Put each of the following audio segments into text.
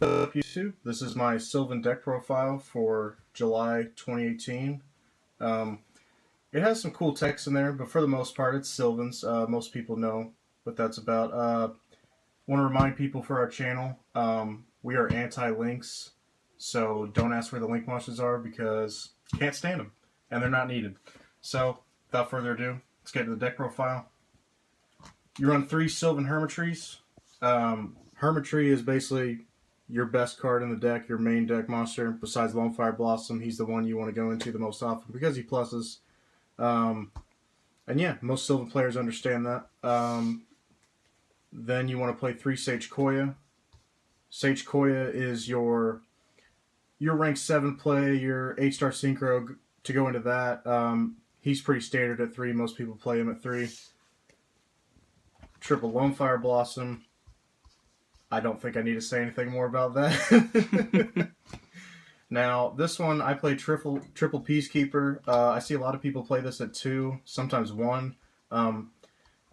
Up YouTube. This is my Sylvan deck profile for July 2018. Um, it has some cool text in there, but for the most part, it's Sylvan's. Most people know what that's about. Want to remind people for our channel, we are anti-links, so don't ask where the link monsters are because you can't stand them, and they're not needed. So, without further ado, let's get to the deck profile. You run 3 Sylvan Hermitries. Hermitry is basically your best card in the deck, your main deck monster. Besides Lone Fire Blossom, he's the one you want to go into the most often because he pluses. And yeah, most Sylvan players understand that. Then you want to play 3 Sage Koya. Sage Koya is your rank 7 play, your 8-star synchro to go into that. He's pretty standard at 3. Most people play him at 3. Triple Lone Fire Blossom. I don't think I need to say anything more about that. Now, this one, I play triple Peacekeeper. I see a lot of people play this at 2, sometimes 1.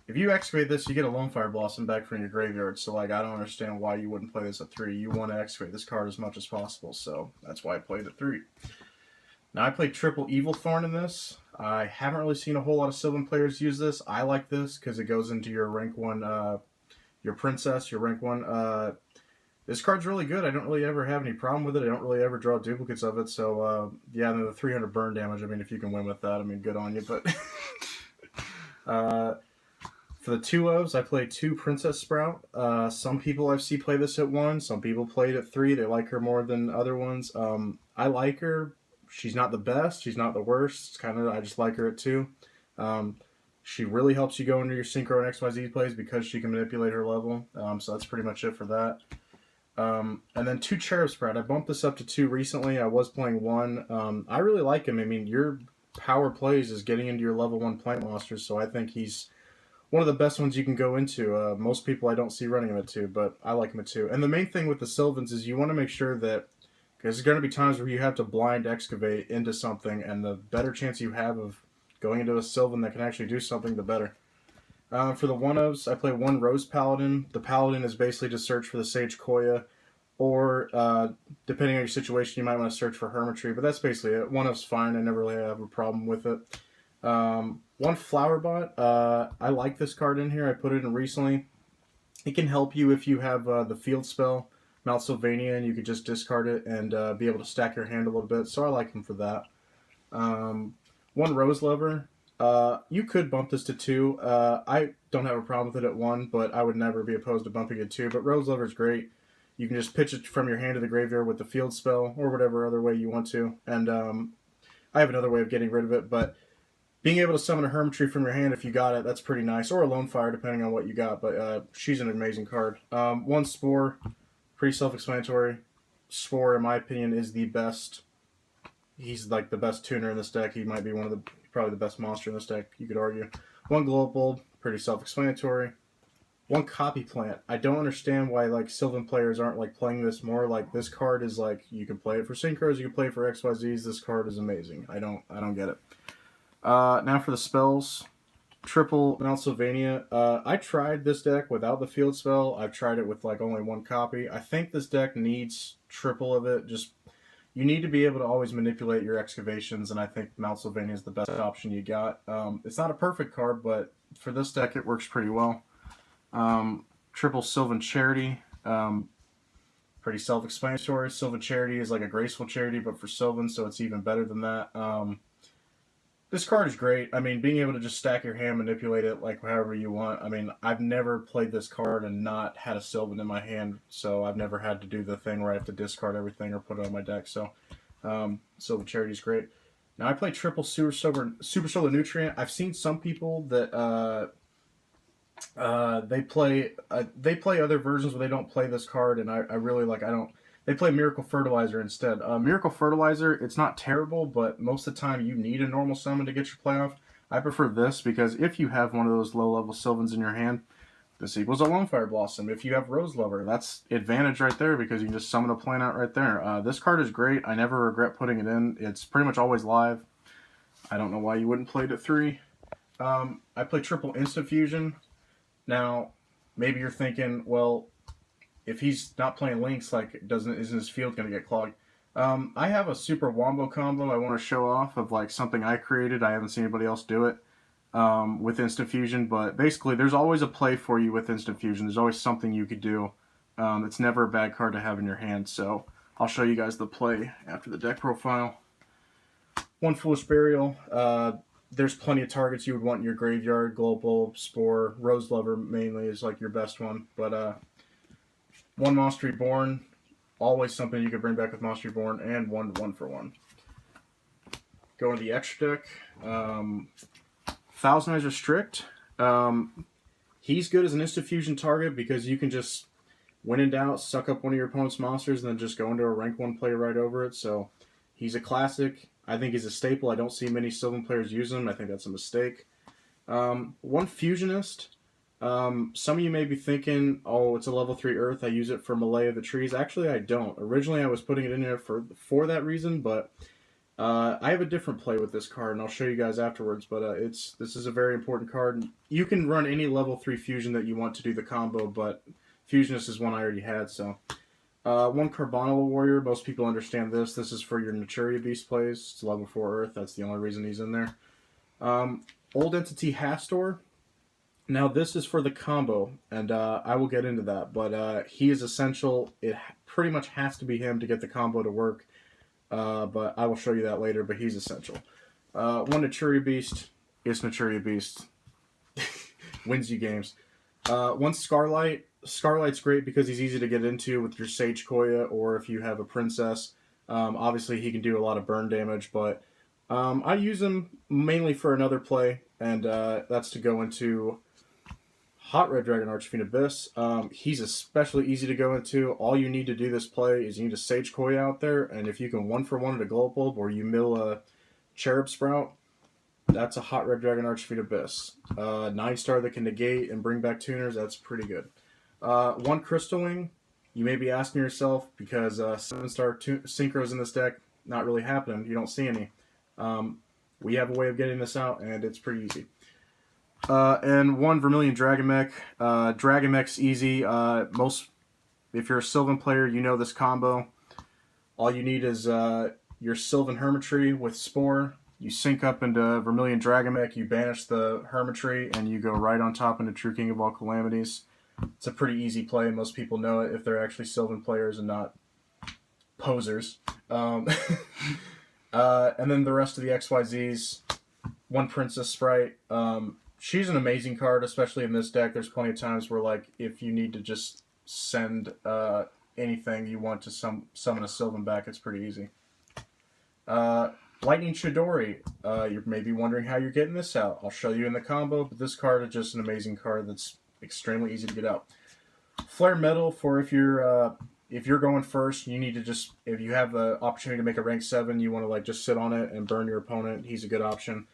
If you excavate this, you get a Lone Fire Blossom back from your graveyard. So, like, I don't understand why you wouldn't play this at 3. You want to excavate this card as much as possible, so that's why I played at 3. Now, I played triple Evil Thorn in this. I haven't really seen a whole lot of Sylvan players use this. I like this because it goes into your rank 1, your Princess, your rank 1. This card's really good. I don't really ever have any problem with it. I don't really ever draw duplicates of it. So, yeah, and the 300 burn damage, I mean, if you can win with that, I mean, good on you. But for the 2-ofs, I play 2 Princess Sprout. Some people I've seen play this at 1. Some people play it at 3. They like her more than other ones. I like her. She's not the best. She's not the worst. It's kind of, I just like her at 2. She really helps you go into your Synchro and XYZ plays because she can manipulate her level. So that's pretty much it for that. And then 2 Cherub Sprout. I bumped this up to 2 recently. I was playing 1. I really like him. I mean, your power plays is getting into your level 1 plant monsters, so I think he's one of the best ones you can go into. Most people I don't see running him at 2, but I like him at 2. And the main thing with the Sylvans is you want to make sure that, because there's going to be times where you have to blind excavate into something, and the better chance you have of going into a Sylvan that can actually do something, the better. For the 1-ofs, I play 1 Rose Paladin. The Paladin is basically to search for the Sage Koya, or depending on your situation, you might want to search for Hermitry, but that's basically it. 1-of's fine. I never really have a problem with it. 1 Flowerbot. I like this card in here. I put it in recently. It can help you if you have the field spell, Mount Sylvania, and you could just discard it and be able to stack your hand a little bit, so I like him for that. 1 Rose Lover. You could bump this to 2. I don't have a problem with it at 1, but I would never be opposed to bumping it 2. But Rose Lover is great. You can just pitch it from your hand to the graveyard with the field spell, or whatever other way you want to. And I have another way of getting rid of it, but being able to summon a Hermitry from your hand if you got it, that's pretty nice. Or a Lone Fire, depending on what you got. But she's an amazing card. 1 Spore, pretty self-explanatory. Spore, in my opinion, is the best. He's like the best tuner in this deck. He might be probably the best monster in this deck, you could argue. 1 Glow Bulb, pretty self-explanatory. 1 Copy Plant. I don't understand why like Sylvan players aren't like playing this more. Like this card is like, you can play it for Synchros, you can play it for XYZs. This card is amazing. I don't get it. Now for the spells. Triple Mount Sylvania. I tried this deck without the field spell. I've tried it with like only 1 copy. I think this deck needs triple of it. Just, you need to be able to always manipulate your excavations, and I think Mount Sylvania is the best option you got. It's not a perfect card, but for this deck it works pretty well. Triple Sylvan Charity. Pretty self-explanatory. Sylvan Charity is like a graceful charity, but for Sylvan, so it's even better than that. This card is great. I mean, being able to just stack your hand, manipulate it like however you want. I mean, I've never played this card and not had a Sylvan in my hand, so I've never had to do the thing where I have to discard everything or put it on my deck. So, Sylvan Charity is great. Now, I play triple Super Solar Nutrient. I've seen some people that they play other versions where they don't play this card, and I really like. They play Miracle Fertilizer instead. Miracle Fertilizer, it's not terrible, but most of the time you need a normal summon to get your play off. I prefer this because if you have one of those low-level Sylvans in your hand, this equals a Lone Fire Blossom. If you have Rose Lover, that's advantage right there because you can just summon a plant out right there. This card is great. I never regret putting it in. It's pretty much always live. I don't know why you wouldn't play it at 3. I play triple Instant Fusion. Now, maybe you're thinking, well, if he's not playing links, like isn't his field going to get clogged? I have a super wombo combo I want to show off of like something I created. I haven't seen anybody else do it with instant fusion, but basically there's always a play for you with instant fusion. There's always something you could do. It's never a bad card to have in your hand. So I'll show you guys the play after the deck profile. One Foolish Burial. There's plenty of targets you would want in your graveyard. Global, Spore, Rose Lover mainly is like your best one. But one Monster Reborn, always something you could bring back with Monster Reborn, and one for one. Go into the extra deck. Thousand Eyes Restrict. He's good as an instant fusion target because you can just, when in doubt, suck up one of your opponent's monsters and then just go into a rank 1 play right over it. So he's a classic. I think he's a staple. I don't see many Sylvan players use him. I think that's a mistake. One Fusionist. Some of you may be thinking, oh, it's a level 3 Earth. I use it for Melee of the Trees. Actually, I don't. Originally, I was putting it in there for that reason, but I have a different play with this card, and I'll show you guys afterwards. But this is a very important card. You can run any level 3 fusion that you want to do the combo, but Fusionist is one I already had. So one Carbonala Warrior. Most people understand this. This is for your Naturia Beast plays. It's level 4 Earth. That's the only reason he's in there. Old Entity Hastor. Now this is for the combo, and I will get into that. But he is essential. It pretty much has to be him to get the combo to work. But I will show you that later, but he's essential. One Naturia Beast is Naturia Beast. Wins you games. One Scarlight. Scarlight's great because he's easy to get into with your Sage Koya, or if you have a Princess. Obviously, he can do a lot of burn damage, but I use him mainly for another play, and that's to go into Hot Red Dragon Archfiend Abyss. He's especially easy to go into. All you need to do this play is you need a Sage Koya out there, and if you can 1-for-1 at a Glow Bulb, or you mill a Cherub Sprout, that's a Hot Red Dragon Archfiend Abyss. 9-star that can negate and bring back tuners, that's pretty good. One Crystal Wing. You may be asking yourself, because 7-star synchros in this deck, not really happening. You don't see any. We have a way of getting this out, and it's pretty easy. And one Vermilion Dragon Mech. Dragon Mech's easy. If you're a Sylvan player, you know this combo. All you need is your Sylvan Hermitry with Spore. You sync up into Vermilion Dragon Mech, you banish the Hermitry, and you go right on top into True King of All Calamities. It's a pretty easy play. Most people know it if they're actually Sylvan players and not posers. And then the rest of the XYZs. One Princess Sprite. She's an amazing card, especially in this deck. There's plenty of times where, like, if you need to just send anything you want to summon a Sylvan back, it's pretty easy. Lightning Chidori. You're maybe wondering how you're getting this out. I'll show you in the combo, but this card is just an amazing card that's extremely easy to get out. Flare Metal for if you're going first, you need to just, if you have the opportunity to make a rank 7, you want to like just sit on it and burn your opponent. He's a good option.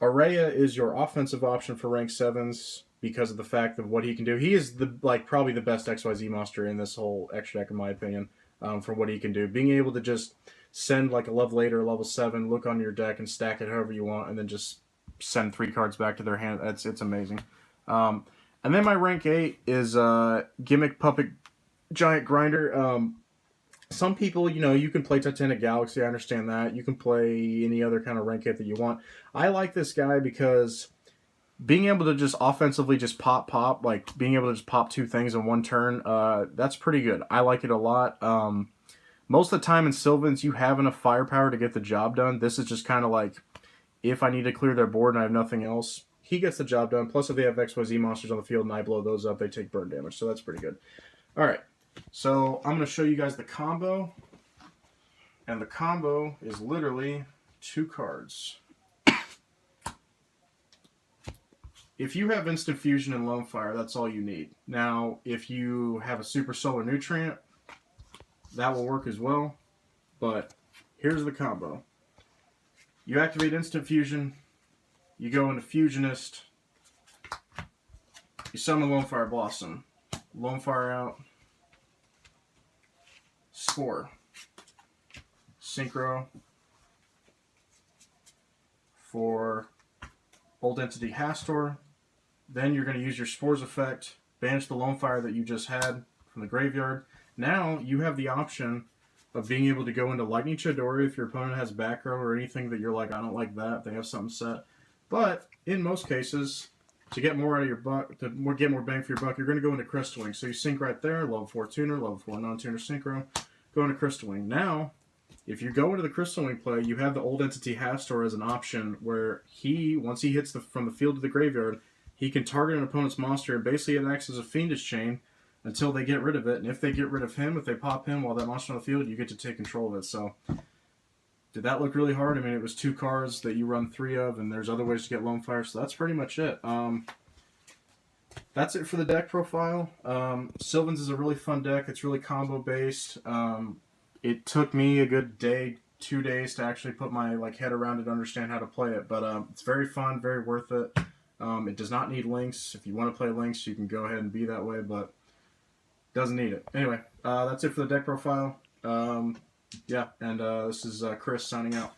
Araya is your offensive option for rank 7s because of the fact of what he can do. He is probably the best XYZ monster in this whole extra deck, in my opinion, for what he can do. Being able to just send like a level 8 or a level 7, look on your deck and stack it however you want, and then just send 3 cards back to their hand. It's amazing. And then my rank 8 is Gimmick Puppet Giant Grinder. Some people, you can play Titanic Galaxy, I understand that. You can play any other kind of rank 8 that you want. I like this guy because being able to just offensively just pop, like being able to just pop 2 things in one turn, that's pretty good. I like it a lot. Most of the time in Sylvans, you have enough firepower to get the job done. This is just kind of like, if I need to clear their board and I have nothing else, he gets the job done. Plus, if they have XYZ monsters on the field and I blow those up, they take burn damage. So that's pretty good. All right. So I'm going to show you guys the combo. And the combo is literally 2 cards. If you have Instant Fusion and Lone Fire, that's all you need. Now, if you have a Super Solar Nutrient, that will work as well. But here's the combo. You activate Instant Fusion. You go into Fusionist. You summon Lone Fire Blossom. Lone Fire out. Spore. Synchro. For Old Entity Hastor. Then you're going to use your Spores effect. Banish the Lone Fire that you just had from the graveyard. Now you have the option of being able to go into Lightning Chidori if your opponent has back row or anything that you're like, I don't like that. They have something set. But in most cases, to get more out of your buck, get more bang for your buck, you're going to go into Crystal Wing. So you sync right there, level 4 tuner, level 4 non-tuner synchro, go into Crystal Wing. Now, if you go into the Crystal Wing play, you have the Old Entity Half Store as an option where once he hits from the field to the graveyard, he can target an opponent's monster and basically it acts as a Fiendish Chain until they get rid of it. And if they get rid of him, if they pop him while that monster on the field, you get to take control of it. So, did that look really hard? I mean, it was 2 cards that you run 3 of, and there's other ways to get Lone Fire, so that's pretty much it. That's it for the deck profile. Sylvan's is a really fun deck. It's really combo-based. It took me a good day, 2 days to actually put my head around it and understand how to play it, but it's very fun, very worth it. It does not need links. If you want to play links, you can go ahead and be that way, but doesn't need it. Anyway, that's it for the deck profile. Yeah, and this is Chris signing out.